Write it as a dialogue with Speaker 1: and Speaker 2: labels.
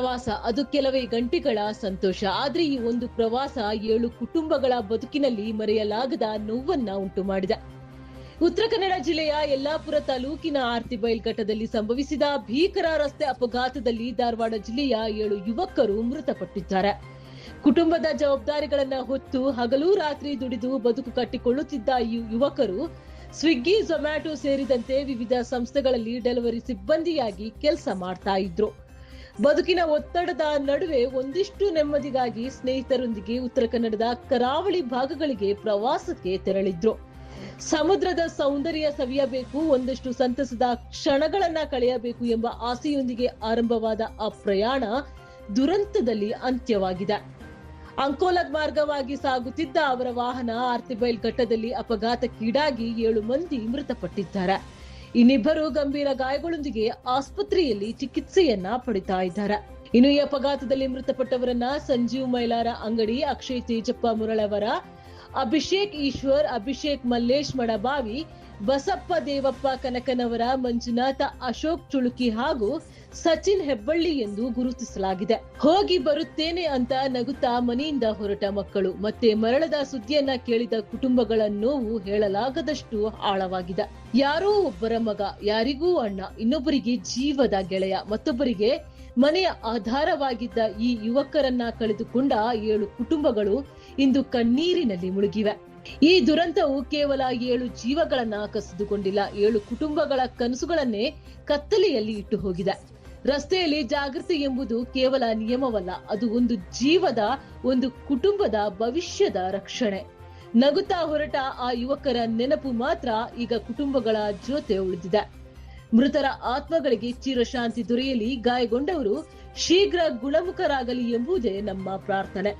Speaker 1: ಪ್ರವಾಸ ಅದು ಕೆಲವೇ ಗಂಟೆಗಳ ಸಂತೋಷ. ಆದ್ರೆ ಈ ಒಂದು ಪ್ರವಾಸ 7 ಕುಟುಂಬಗಳ ಬದುಕಿನಲ್ಲಿ ಮರೆಯಲಾಗದ ನೋವನ್ನ ಉಂಟು ಮಾಡಿದೆ. ಉತ್ತರ ಕನ್ನಡ ಜಿಲ್ಲೆಯ ಯಲ್ಲಾಪುರ ತಾಲೂಕಿನ ಆರ್ತಿಬೈಲ್ ಘಟ್ಟದಲ್ಲಿ ಸಂಭವಿಸಿದ ಭೀಕರ ರಸ್ತೆ ಅಪಘಾತದಲ್ಲಿ ಧಾರವಾಡ ಜಿಲ್ಲೆಯ 7 ಯುವಕರು ಮೃತಪಟ್ಟಿದ್ದಾರೆ. ಕುಟುಂಬದ ಜವಾಬ್ದಾರಿಗಳನ್ನ ಹೊತ್ತು ಹಗಲು ರಾತ್ರಿ ದುಡಿದು ಬದುಕು ಕಟ್ಟಿಕೊಳ್ಳುತ್ತಿದ್ದ ಈ ಯುವಕರು ಸ್ವಿಗ್ಗಿ, ಝೊಮ್ಯಾಟೊ ಸೇರಿದಂತೆ ವಿವಿಧ ಸಂಸ್ಥೆಗಳಲ್ಲಿ ಡೆಲಿವರಿ ಸಿಬ್ಬಂದಿಯಾಗಿ ಕೆಲಸ ಮಾಡ್ತಾ ಇದ್ರು. ಬದುಕಿನ ಒತ್ತಡದ ನಡುವೆ ಒಂದಿಷ್ಟು ನೆಮ್ಮದಿಗಾಗಿ ಸ್ನೇಹಿತರೊಂದಿಗೆ ಉತ್ತರ ಕನ್ನಡದ ಕರಾವಳಿ ಭಾಗಗಳಿಗೆ ಪ್ರವಾಸಕ್ಕೆ ತೆರಳಿದ್ರು. ಸಮುದ್ರದ ಸೌಂದರ್ಯ ಸವಿಯಬೇಕು, ಒಂದಷ್ಟು ಸಂತಸದ ಕ್ಷಣಗಳನ್ನ ಕಳೆಯಬೇಕು ಎಂಬ ಆಸೆಯೊಂದಿಗೆ ಆರಂಭವಾದ ಆ ಪ್ರಯಾಣ ದುರಂತದಲ್ಲಿ ಅಂತ್ಯವಾಗಿದೆ. ಅಂಕೋಲಾ ಮಾರ್ಗವಾಗಿ ಸಾಗುತ್ತಿದ್ದ ಅವರ ವಾಹನ ಆರ್ತಿಬೈಲ್ ಘಟ್ಟದಲ್ಲಿ ಅಪಘಾತಕ್ಕೀಡಾಗಿ 7 ಮಂದಿ ಮೃತಪಟ್ಟಿದ್ದಾರೆ. ಇನ್ನಿಬ್ಬರು ಗಂಭೀರ ಗಾಯಗಳೊಂದಿಗೆ ಆಸ್ಪತ್ರೆಯಲ್ಲಿ ಚಿಕಿತ್ಸೆಯನ್ನ ಪಡಿತಾ ಇದ್ದಾರೆ. ಇನ್ನು ಈ ಅಪಘಾತದಲ್ಲಿ ಮೃತಪಟ್ಟವರನ್ನ ಸಂಜೀವ್ ಮೈಲಾರ ಅಂಗಡಿ, ಅಕ್ಷಯ್ ತೇಜಪ್ಪ ಮುರಳವರ, ಅಭಿಷೇಕ್ ಈಶ್ವರ್, ಅಭಿಷೇಕ್ ಮಲ್ಲೇಶ್ ಮಡಬಾವಿ, ಬಸಪ್ಪ ದೇವಪ್ಪ ಕನಕನವರ, ಮಂಜುನಾಥ ಅಶೋಕ್ ಚುಳುಕಿ ಹಾಗೂ ಸಚಿನ್ ಹೆಬ್ಬಳ್ಳಿ ಎಂದು ಗುರುತಿಸಲಾಗಿದೆ. ಹೋಗಿ ಬರುತ್ತೇನೆ ಅಂತ ನಗುತ್ತಾ ಮನೆಯಿಂದ ಹೊರಟ ಮಕ್ಕಳು ಮತ್ತೆ ಮರಳದ ಸುದ್ದಿಯನ್ನ ಕೇಳಿದ ಕುಟುಂಬಗಳ ನೋವು ಹೇಳಲಾಗದಷ್ಟು ಆಳವಾಗಿದೆ. ಯಾರೋ ಒಬ್ಬರ ಮಗ, ಯಾರಿಗೂ ಅಣ್ಣ, ಇನ್ನೊಬ್ಬರಿಗೆ ಜೀವದ ಗೆಳೆಯ, ಮತ್ತೊಬ್ಬರಿಗೆ ಮನೆಯ ಆಧಾರವಾಗಿದ್ದ ಈ ಯುವಕರನ್ನ ಕಳೆದುಕೊಂಡ 7 ಕುಟುಂಬಗಳು ಇಂದು ಕಣ್ಣೀರಿನಲ್ಲಿ ಮುಳುಗಿವೆ. ಈ ದುರಂತವು ಕೇವಲ 7 ಜೀವಗಳನ್ನ ಕಸಿದುಕೊಂಡಿಲ್ಲ, 7 ಕುಟುಂಬಗಳ ಕನಸುಗಳನ್ನೇ ಕತ್ತಲೆಯಲ್ಲಿ ಇಟ್ಟು ಹೋಗಿದೆ. ರಸ್ತೆಯಲ್ಲಿ ಜಾಗೃತಿ ಎಂಬುದು ಕೇವಲ ನಿಯಮವಲ್ಲ, ಅದು ಒಂದು ಜೀವದ, ಒಂದು ಕುಟುಂಬದ ಭವಿಷ್ಯದ ರಕ್ಷಣೆ. ನಗುತ್ತಾ ಹೊರಟ ಆ ಯುವಕರ ನೆನಪು ಮಾತ್ರ ಈಗ ಕುಟುಂಬಗಳ ಜೊತೆ ಉಳಿದಿದೆ. ಮೃತರ ಆತ್ಮಗಳಿಗೆ ಚಿರಶಾಂತಿ ದೊರೆಯಲಿ, ಗಾಯಗೊಂಡವರು ಶೀಘ್ರ ಗುಣಮುಖರಾಗಲಿ ಎಂಬುದೇ ನಮ್ಮ ಪ್ರಾರ್ಥನೆ.